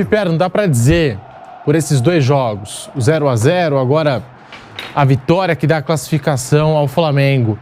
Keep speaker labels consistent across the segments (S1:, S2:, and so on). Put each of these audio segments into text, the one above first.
S1: Piper, não dá para dizer, por esses 2 jogos, o 0-0, agora a vitória que dá a classificação ao Flamengo,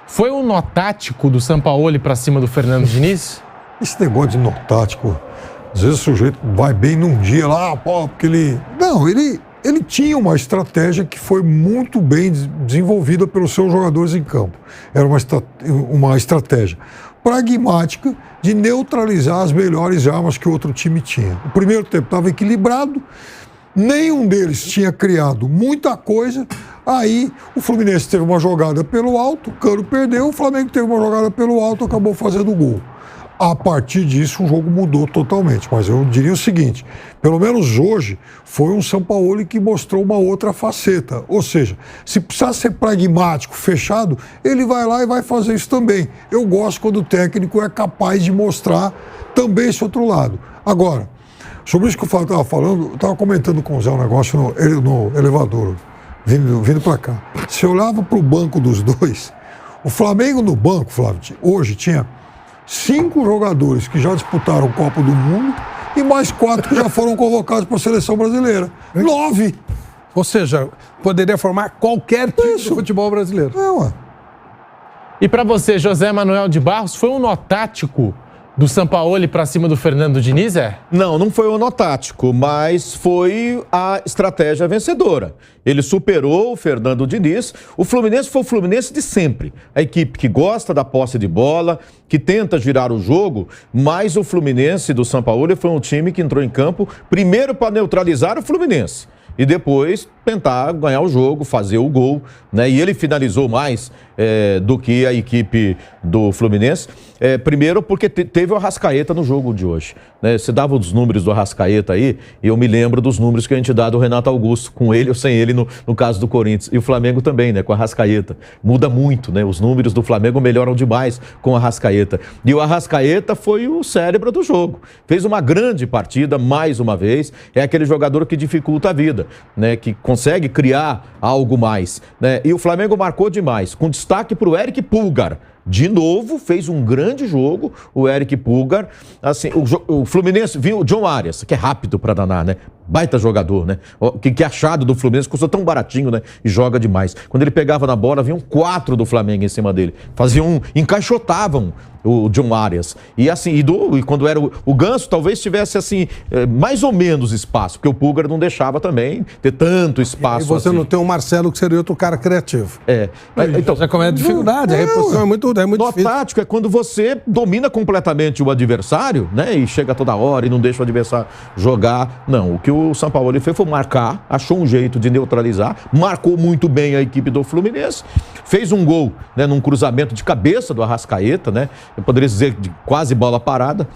S1: foi um nó tático do Sampaoli para cima do Fernando Diniz?
S2: Esse negócio de nó tático, às vezes o sujeito vai bem num dia lá, porque ele... Não, ele tinha uma estratégia que foi muito bem desenvolvida pelos seus jogadores em campo. Era uma estratégia pragmática de neutralizar as melhores armas que o outro time tinha. O primeiro tempo estava equilibrado, nenhum deles tinha criado muita coisa, aí o Fluminense teve uma jogada pelo alto, o Cano perdeu, o Flamengo teve uma jogada pelo alto, acabou fazendo gol. A partir disso, o jogo mudou totalmente. Mas eu diria o seguinte, pelo menos hoje, foi um Sampaoli que mostrou uma outra faceta. Ou seja, se precisar ser pragmático, fechado, ele vai lá e vai fazer isso também. Eu gosto quando o técnico é capaz de mostrar também esse outro lado. Agora, sobre isso que eu estava falando, eu estava comentando com o Zé um negócio no elevador, vindo para cá. Se eu olhava para o banco dos dois, o Flamengo no banco, Flávio, hoje tinha 5 jogadores que já disputaram o Copa do Mundo e mais 4 que já foram convocados para a seleção brasileira. 9!
S3: Ou seja, poderia formar qualquer time do futebol brasileiro.
S1: E para você, José Manuel de Barros, foi um nó tático do Sampaoli para cima do Fernando Diniz,
S4: Não foi um nó tático, mas foi a estratégia vencedora. Ele superou o Fernando Diniz. O Fluminense foi o Fluminense de sempre. A equipe que gosta da posse de bola, que tenta girar o jogo, mas o Fluminense do Sampaoli foi um time que entrou em campo primeiro para neutralizar o Fluminense e depois tentar ganhar o jogo, fazer o gol, né? E ele finalizou mais do que a equipe do Fluminense. Primeiro porque teve o Arrascaeta no jogo de hoje, né? Você dava os números do Arrascaeta aí, e eu me lembro dos números que a gente dá do Renato Augusto, com ele ou sem ele no caso do Corinthians. E o Flamengo também, né? Com o Arrascaeta. Muda muito, né? Os números do Flamengo melhoram demais com o Arrascaeta. E o Arrascaeta foi o cérebro do jogo. Fez uma grande partida, mais uma vez. É aquele jogador que dificulta a vida, né? Que consegue criar algo mais, né? E o Flamengo marcou demais, com destaque para o Eric Pulgar. De novo, fez um grande jogo, o Eric Pulgar. Assim, o Fluminense viu o John Arias, que é rápido para danar, né? Baita jogador, né? Que achado do Fluminense, custou tão baratinho, né? E joga demais. Quando ele pegava na bola, vinham 4 do Flamengo em cima dele. Encaixotavam o John Arias. E assim, e quando era o Ganso, talvez tivesse assim, mais ou menos espaço, porque o Pulgar não deixava também ter tanto espaço.
S3: E você
S4: assim.
S3: Não tem o Marcelo, que seria outro cara criativo.
S4: Então,
S3: já começa a dificuldade, a reposição é muito difícil.
S4: Tático é quando você domina completamente o adversário, né? E chega toda hora e não deixa o adversário jogar. Não, o que o Sampaoli fez foi marcar, achou um jeito de neutralizar, marcou muito bem a equipe do Fluminense, fez um gol, né, num cruzamento de cabeça do Arrascaeta, né? Eu poderia dizer de quase bola parada,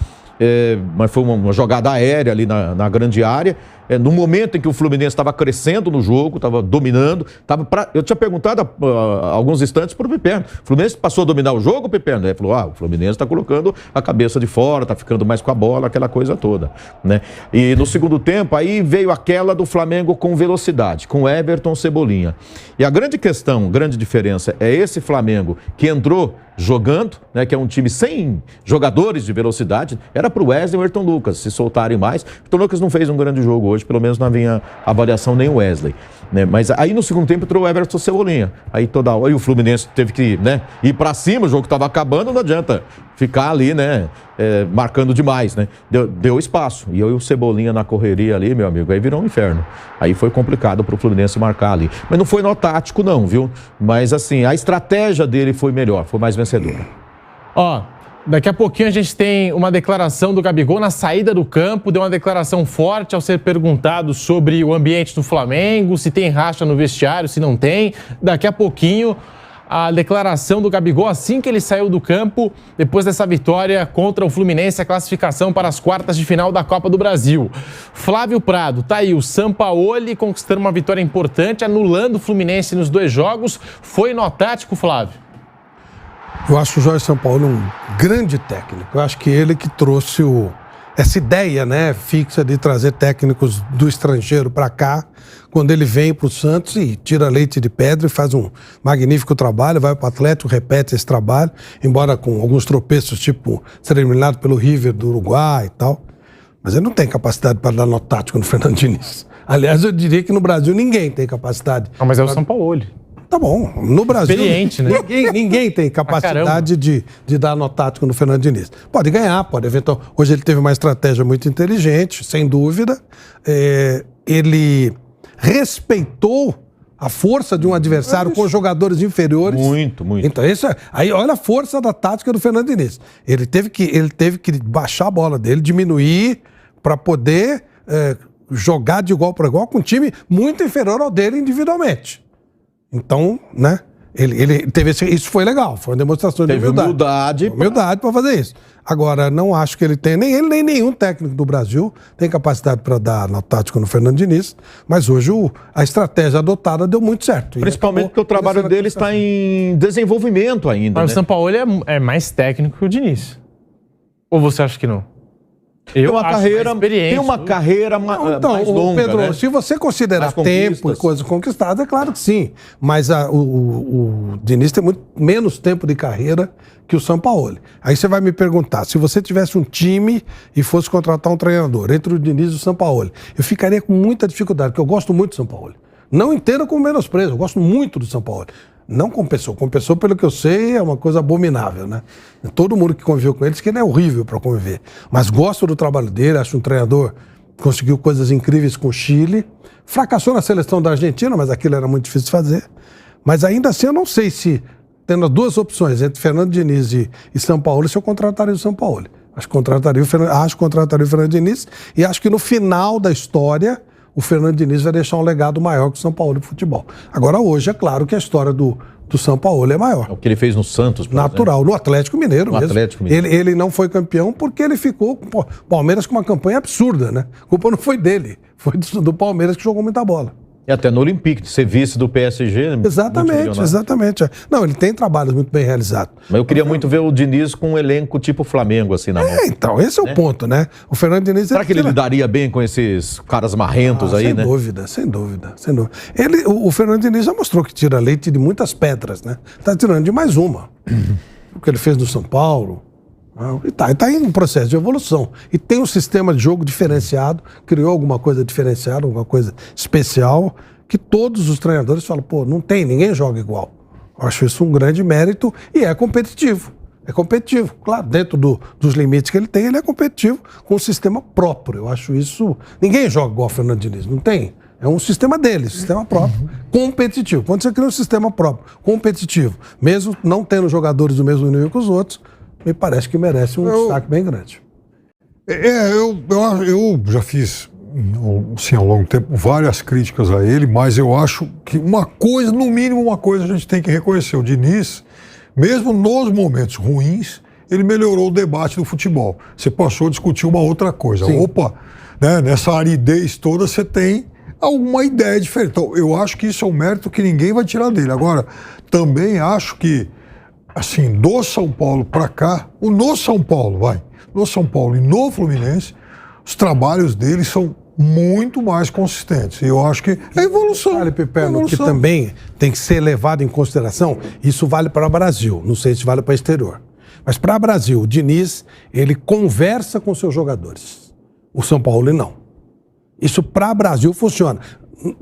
S4: mas foi uma jogada aérea ali na grande área. No momento em que o Fluminense estava crescendo no jogo, estava dominando, eu tinha perguntado há alguns instantes para o Piperno, o Fluminense passou a dominar o jogo, Piperno? Ele falou, o Fluminense está colocando a cabeça de fora, está ficando mais com a bola, aquela coisa toda, né? E no segundo tempo, aí veio aquela do Flamengo com velocidade, com Everton, Cebolinha. E a grande questão, grande diferença, é esse Flamengo que entrou jogando, né, que é um time sem jogadores de velocidade, era para o Wesley e o Ayrton Lucas se soltarem mais. O Ayrton Lucas não fez um grande jogo hoje, pelo menos na minha avaliação, nem o Wesley, né? Mas aí no segundo tempo entrou o Everton, Cebolinha. Aí toda hora, e o Fluminense teve que, né, ir para cima, o jogo estava acabando, não adianta ficar ali, né, marcando demais, né? Deu espaço. E eu e o Cebolinha na correria ali, meu amigo, aí virou um inferno. Aí foi complicado para o Fluminense marcar ali. Mas não foi nó tático não, viu? Mas assim, a estratégia dele foi melhor, foi mais vencedora.
S1: Daqui a pouquinho a gente tem uma declaração do Gabigol na saída do campo, deu uma declaração forte ao ser perguntado sobre o ambiente do Flamengo, se tem racha no vestiário, se não tem. Daqui a pouquinho a declaração do Gabigol assim que ele saiu do campo, depois dessa vitória contra o Fluminense, a classificação para as quartas de final da Copa do Brasil. Flávio Prado, tá aí, o Sampaoli conquistando uma vitória importante, anulando o Fluminense nos 2 jogos. Foi nó tático, Flávio?
S3: Eu acho o Jorge Sampaoli um grande técnico. Eu acho que ele que trouxe essa ideia, né, fixa de trazer técnicos do estrangeiro para cá, quando ele vem para o Santos e tira leite de pedra e faz um magnífico trabalho, vai para o Atlético, repete esse trabalho, embora com alguns tropeços, tipo ser eliminado pelo River do Uruguai e tal. Mas ele não tem capacidade para dar nó tático no Fernando Diniz. Aliás, eu diria que no Brasil ninguém tem capacidade.
S1: Não, mas é o Sampaoli.
S3: Tá bom, no Brasil
S1: Experiente, né?
S3: ninguém tem capacidade de dar nó tático no Fernando Diniz. Pode ganhar, pode eventualmente. Hoje ele teve uma estratégia muito inteligente, sem dúvida. Ele respeitou a força de um adversário com jogadores inferiores.
S4: Muito.
S3: Então, aí olha a força da tática do Fernando Diniz. Ele teve que baixar a bola dele, diminuir para poder jogar de igual para igual com um time muito inferior ao dele individualmente. Então, né? Ele teve isso foi legal, foi uma demonstração de humildade. Humildade para fazer isso. Agora, não acho que ele tem, nem ele, nem nenhum técnico do Brasil tem capacidade para dar nó tático no Fernando Diniz, mas hoje a estratégia adotada deu muito certo.
S4: Principalmente porque o trabalho dele está em desenvolvimento ainda.
S1: Mas o Sampaoli é mais técnico que o Diniz. Ou você acha que não?
S4: Tem uma carreira mais longa,
S3: Pedro,
S4: né?
S3: se você considerar tempo e coisas conquistadas, é claro que sim. Mas o Diniz tem muito menos tempo de carreira que o Sampaoli. Aí você vai me perguntar, se você tivesse um time e fosse contratar um treinador entre o Diniz e o Sampaoli, eu ficaria com muita dificuldade, porque eu gosto muito do Sampaoli. Não entenda como menosprezo, eu gosto muito do Sampaoli. Não compensou. Compensou, pelo que eu sei, é uma coisa abominável, né? Todo mundo que conviveu com ele diz que ele é horrível para conviver. Mas gosto do trabalho dele, acho um treinador que conseguiu coisas incríveis com o Chile. Fracassou na seleção da Argentina, mas aquilo era muito difícil de fazer. Mas ainda assim eu não sei se, tendo as duas opções, entre Fernando Diniz e Sampaoli, se eu contrataria o Sampaoli. Acho que contrataria o Fernando Diniz e acho que no final da história o Fernando Diniz vai deixar um legado maior que o Sampaoli pro futebol. Agora, hoje, é claro que a história do Sampaoli é maior.
S4: É o que ele fez no Santos, por
S3: natural,
S4: exemplo.
S3: no Atlético Mineiro mesmo.
S4: Atlético Mineiro.
S3: Ele não foi campeão porque ele ficou com o Palmeiras com uma campanha absurda, né? A culpa não foi dele, foi do Palmeiras que jogou muita bola.
S4: E até no Olympique, de ser vice do PSG.
S3: Exatamente. Não, ele tem trabalhos muito bem realizados.
S4: Mas eu queria muito ver o Diniz com um elenco tipo Flamengo, assim, na mão.
S3: Então, esse é o ponto, né? O Fernando Diniz...
S4: Será que ele lidaria bem com esses caras marrentos aí, né?
S3: Sem dúvida. O Fernando Diniz já mostrou que tira leite de muitas pedras, né? Tá tirando de mais uma. O que ele fez no São Paulo... E tá em um processo de evolução. E tem um sistema de jogo diferenciado, criou alguma coisa diferenciada, alguma coisa especial, que todos os treinadores falam, não tem, ninguém joga igual. Eu acho isso um grande mérito e é competitivo. É competitivo, claro, dentro dos limites que ele tem, ele é competitivo com um sistema próprio. Eu acho isso... Ninguém joga igual o Fernando Diniz, não tem. É um sistema dele, sistema próprio, competitivo. Quando você cria um sistema próprio, competitivo, mesmo não tendo jogadores do mesmo nível que os outros, me parece que merece um destaque bem grande.
S2: Eu já fiz, assim, ao longo do tempo, várias críticas a ele, mas eu acho que no mínimo uma coisa a gente tem que reconhecer. O Diniz, mesmo nos momentos ruins, ele melhorou o debate do futebol. Você passou a discutir uma outra coisa. Sim. Opa, né, nessa aridez toda você tem alguma ideia diferente. Então, eu acho que isso é um mérito que ninguém vai tirar dele. Agora, também acho que assim, do São Paulo para cá, no São Paulo e no Fluminense, os trabalhos deles são muito mais consistentes. E eu acho que é evolução.
S3: Vale, Pipeno, que também tem que ser levado em consideração, isso vale para o Brasil, não sei se vale para o exterior. Mas para o Brasil, o Diniz, ele conversa com seus jogadores. O São Paulo não. Isso para o Brasil funciona.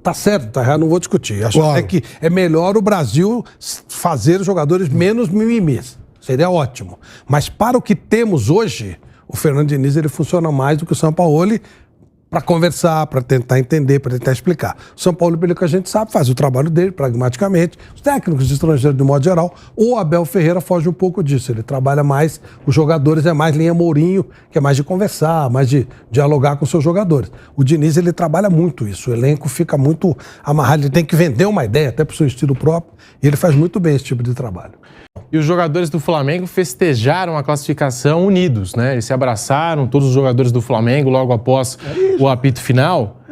S3: Tá certo, tá errado, não vou discutir. Acho até que é melhor o Brasil fazer os jogadores menos mimimis. Seria ótimo. Mas para o que temos hoje, o Fernando Diniz ele funciona mais do que o Sampaoli para conversar, para tentar entender, para tentar explicar. O São Paulo, pelo que a gente sabe, faz o trabalho dele pragmaticamente. Os técnicos estrangeiros, de modo geral, o Abel Ferreira foge um pouco disso. Ele trabalha mais, os jogadores é mais linha Mourinho, que é mais de conversar, mais de dialogar com seus jogadores. O Diniz, ele trabalha muito isso. O elenco fica muito amarrado, ele tem que vender uma ideia, até para o seu estilo próprio, e ele faz muito bem esse tipo de trabalho.
S1: E os jogadores do Flamengo festejaram a classificação unidos, né? Eles se abraçaram, todos os jogadores do Flamengo, logo após o apito final.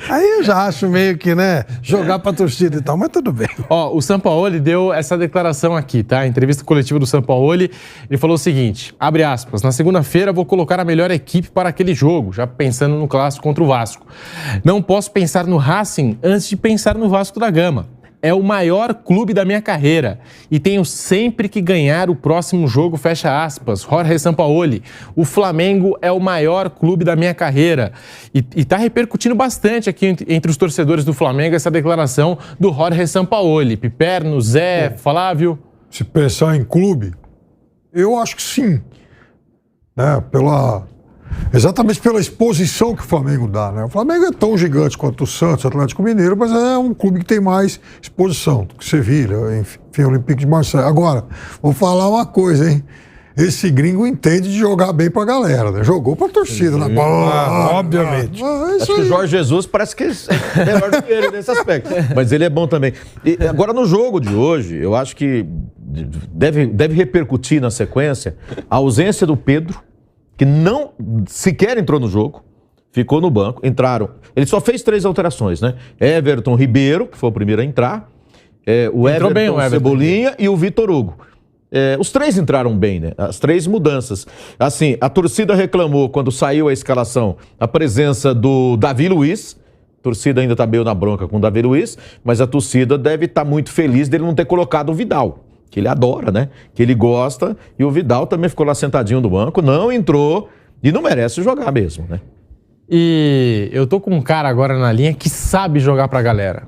S3: Aí eu já acho meio que, né, jogar pra torcida e tal, mas tudo bem.
S1: Ó, o Sampaoli deu essa declaração aqui, tá? Entrevista coletiva do Sampaoli, ele falou o seguinte, abre aspas, na segunda-feira vou colocar a melhor equipe para aquele jogo, já pensando no clássico contra o Vasco. Não posso pensar no Racing antes de pensar no Vasco da Gama. é o maior clube da minha carreira e tenho sempre que ganhar o próximo jogo, fecha aspas. Jorge Sampaoli, o Flamengo é o maior clube da minha carreira. E tá repercutindo bastante aqui entre os torcedores do Flamengo essa declaração do Jorge Sampaoli. Piperno, Zé, Flávio.
S2: Se pensar em clube, eu acho que sim. Né? Exatamente pela exposição que o Flamengo dá, né? O Flamengo é tão gigante quanto o Santos, Atlético Mineiro, mas é um clube que tem mais exposição do que Sevilha, enfim, Olympique de Marseille. Agora, vou falar uma coisa, hein? Esse gringo entende de jogar bem pra galera, né? Jogou pra torcida, né?
S3: Obviamente.
S4: Acho que o Jorge Jesus parece que é melhor do que ele nesse aspecto. Mas ele é bom também. E agora, no jogo de hoje, eu acho que deve repercutir na sequência a ausência do Pedro, que não sequer entrou no jogo, ficou no banco, entraram. Ele só fez 3 alterações, né? Everton Ribeiro, que foi o primeiro a entrar, o Everton Cebolinha e o Vitor Hugo. Os 3 entraram bem, né? As 3 mudanças. Assim, a torcida reclamou, quando saiu a escalação, a presença do Davi Luiz. A torcida ainda está meio na bronca com o Davi Luiz, mas a torcida deve estar muito feliz dele não ter colocado o Vidal, que ele adora, né? Que ele gosta, e o Vidal também ficou lá sentadinho no banco, não entrou e não merece jogar mesmo, né?
S1: E eu tô com um cara agora na linha que sabe jogar pra galera.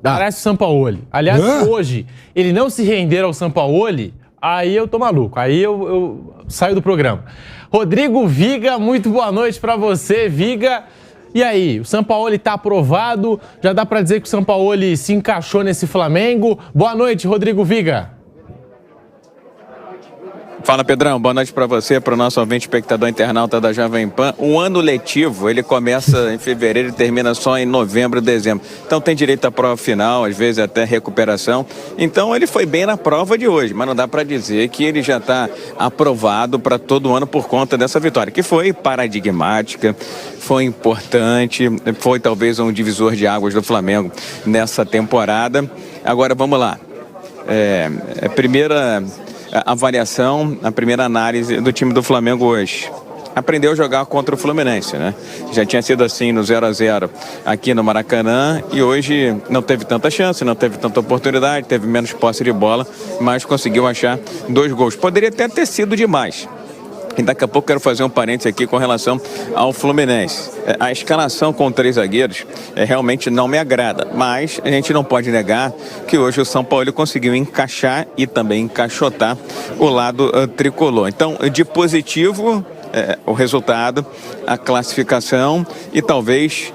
S1: Parece o Sampaoli. Aliás, hoje, ele não se render ao Sampaoli, aí eu tô maluco, aí eu saio do programa. Rodrigo Viga, muito boa noite pra você, Viga. E aí, o Sampaoli tá aprovado? Já dá pra dizer que o Sampaoli se encaixou nesse Flamengo? Boa noite, Rodrigo Viga.
S5: Fala, Pedrão, boa noite para você, para o nosso ouvinte espectador internauta da Jovem Pan. O ano letivo, ele começa em fevereiro e termina só em novembro, dezembro. Então tem direito à prova final, às vezes até recuperação. Então ele foi bem na prova de hoje, mas não dá para dizer que ele já está aprovado para todo ano por conta dessa vitória, que foi paradigmática, foi importante, foi talvez um divisor de águas do Flamengo nessa temporada. Agora vamos lá. Primeira avaliação, a primeira análise do time do Flamengo hoje. Aprendeu a jogar contra o Fluminense, né? Já tinha sido assim no 0-0 aqui no Maracanã e hoje não teve tanta chance, não teve tanta oportunidade, teve menos posse de bola, mas conseguiu achar 2 gols. Poderia até ter sido demais. E daqui a pouco quero fazer um parênteses aqui com relação ao Fluminense. A escalação com 3 zagueiros realmente não me agrada, mas a gente não pode negar que hoje o São Paulo conseguiu encaixar e também encaixotar o lado tricolor. Então, de positivo, o resultado, a classificação e talvez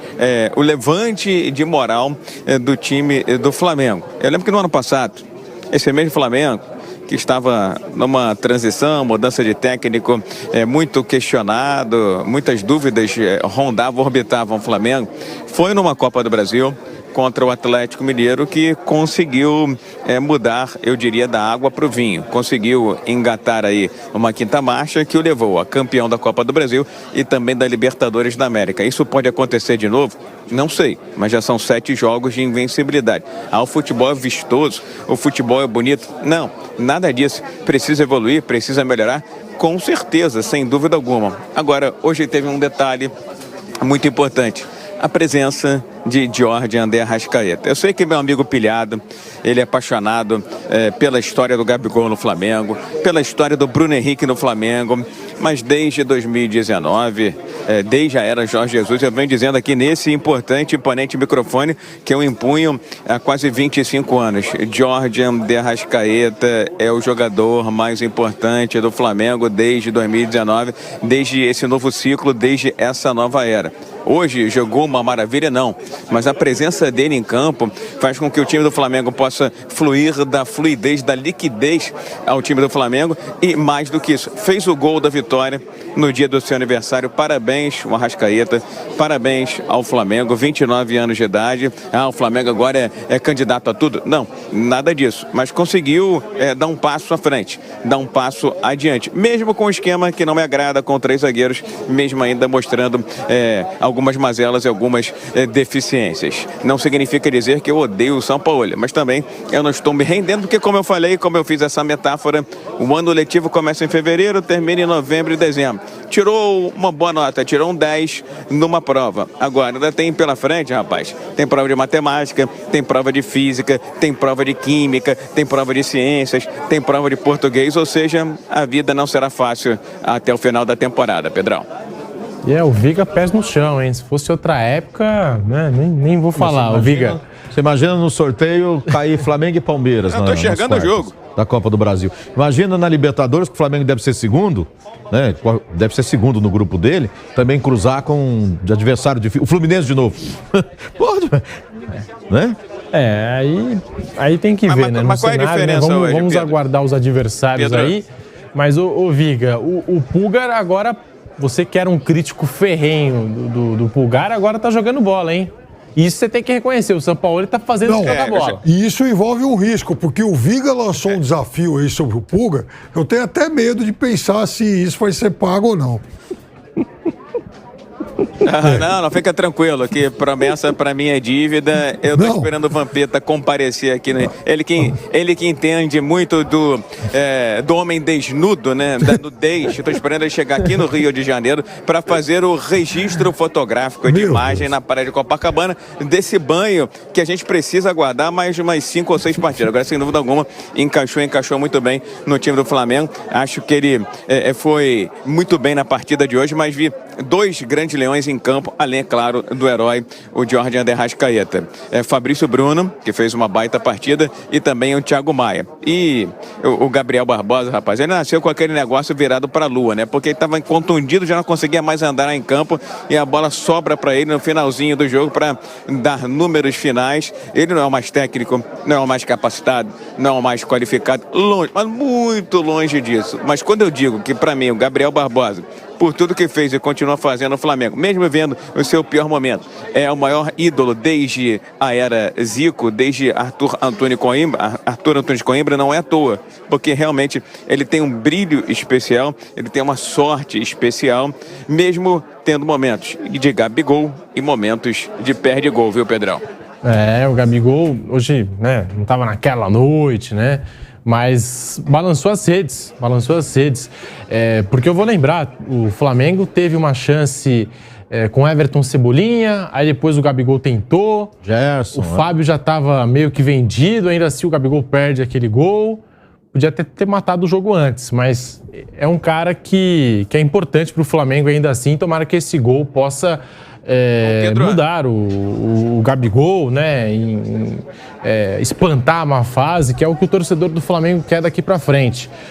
S5: o levante de moral do time do Flamengo. Eu lembro que no ano passado, esse mesmo Flamengo, que estava numa transição, mudança de técnico, muito questionado, muitas dúvidas rondavam, orbitavam o Flamengo. Foi numa Copa do Brasil contra o Atlético Mineiro que conseguiu mudar, eu diria, da água para o vinho. Conseguiu engatar aí uma quinta marcha que o levou a campeão da Copa do Brasil e também da Libertadores da América. Isso pode acontecer de novo? Não sei, mas já são 7 jogos de invencibilidade. O futebol é vistoso, o futebol é bonito. Não, nada disso. Precisa evoluir, precisa melhorar, com certeza, sem dúvida alguma. Agora, hoje teve um detalhe muito importante. A presença de Jorge André Arrascaeta. Eu sei que meu amigo pilhado, ele é apaixonado pela história do Gabigol no Flamengo, pela história do Bruno Henrique no Flamengo, mas desde 2019, desde a era Jorge Jesus, eu venho dizendo aqui nesse importante e imponente microfone que eu impunho há quase 25 anos. Jorge André Arrascaeta é o jogador mais importante do Flamengo desde 2019, desde esse novo ciclo, desde essa nova era. Hoje jogou uma maravilha, não, mas a presença dele em campo faz com que o time do Flamengo possa fluir, da fluidez, da liquidez ao time do Flamengo e, mais do que isso, fez o gol da vitória no dia do seu aniversário. Parabéns ao Arrascaeta, parabéns ao Flamengo, 29 anos de idade. O Flamengo agora é candidato a tudo? Não, nada disso, mas conseguiu dar um passo à frente, dar um passo adiante, mesmo com um esquema que não me agrada, com 3 zagueiros, mesmo ainda mostrando algumas mazelas e algumas deficiências deficiências. Não significa dizer que eu odeio o São Paulo, mas também eu não estou me rendendo, porque como eu falei, como eu fiz essa metáfora, o ano letivo começa em fevereiro, termina em novembro e dezembro. Tirou uma boa nota, tirou um 10 numa prova. Agora, ainda tem pela frente, rapaz, tem prova de matemática, tem prova de física, tem prova de química, tem prova de ciências, tem prova de português, ou seja, a vida não será fácil até o final da temporada, Pedrão.
S1: E o Viga pés no chão, hein? Se fosse outra época, né? Nem vou falar. O Viga.
S4: Você imagina no sorteio cair Flamengo e Palmeiras.
S5: Eu tô enxergando o jogo
S4: da Copa do Brasil. Imagina na Libertadores, que o Flamengo deve ser segundo, né? Deve ser segundo no grupo dele, também cruzar com de adversário difícil. O Fluminense de novo. Pode, né?
S1: Aí tem que ver, né?
S5: Mas qual é a diferença hoje,
S1: Vamos
S5: Pedro?
S1: aguardar os adversários
S5: Pedro.
S1: aí. Mas, ô Viga, o Pulgar agora, você que era um crítico ferrenho do Pulgar, agora tá jogando bola, hein? Isso você tem que reconhecer, o São Paulo tá fazendo jogar bola.
S2: E isso envolve um risco, porque o Viga lançou um desafio aí sobre o Pulgar. Eu tenho até medo de pensar se isso vai ser pago ou não.
S5: Não, fica tranquilo, que promessa pra mim é dívida. Eu tô esperando o Vampeta comparecer aqui, né? Ele que entende muito do homem desnudo, né? Da nudez. Eu tô esperando ele chegar aqui no Rio de Janeiro para fazer o registro fotográfico de imagem na praia de Copacabana desse banho que a gente precisa aguardar mais de umas 5 ou 6 partidas. Agora, sem dúvida alguma, encaixou muito bem no time do Flamengo. Acho que ele foi muito bem na partida de hoje, mas vi 2 grandes leões em campo, além, é claro, do herói, o Jorge de Arrascaeta. Fabrício Bruno, que fez uma baita partida, e também o Thiago Maia. E o Gabriel Barbosa, rapaz, ele nasceu com aquele negócio virado para a lua, né? Porque ele estava contundido, já não conseguia mais andar em campo, e a bola sobra para ele no finalzinho do jogo para dar números finais. Ele não é o mais técnico, não é o mais capacitado, não é o mais qualificado, longe, mas muito longe disso. Mas quando eu digo que, para mim, o Gabriel Barbosa, por tudo que fez e continua fazendo no Flamengo, mesmo vendo o seu pior momento, é o maior ídolo desde a era Zico, desde Arthur Antunes Coimbra, não é à toa, porque realmente ele tem um brilho especial, ele tem uma sorte especial, mesmo tendo momentos de Gabigol e momentos de perde-gol, viu, Pedrão?
S1: O Gabigol hoje, né, não estava naquela noite, né? Mas balançou as redes. Porque eu vou lembrar, o Flamengo teve uma chance com Everton Cebolinha, aí depois o Gabigol tentou.
S4: Gerson.
S1: O Fábio já estava meio que vendido, ainda assim o Gabigol perde aquele gol. Podia ter matado o jogo antes, mas é um cara que é importante para o Flamengo ainda assim. Tomara que esse gol possa mudar o Gabigol, né? Espantar uma fase, que é o que o torcedor do Flamengo quer daqui para frente.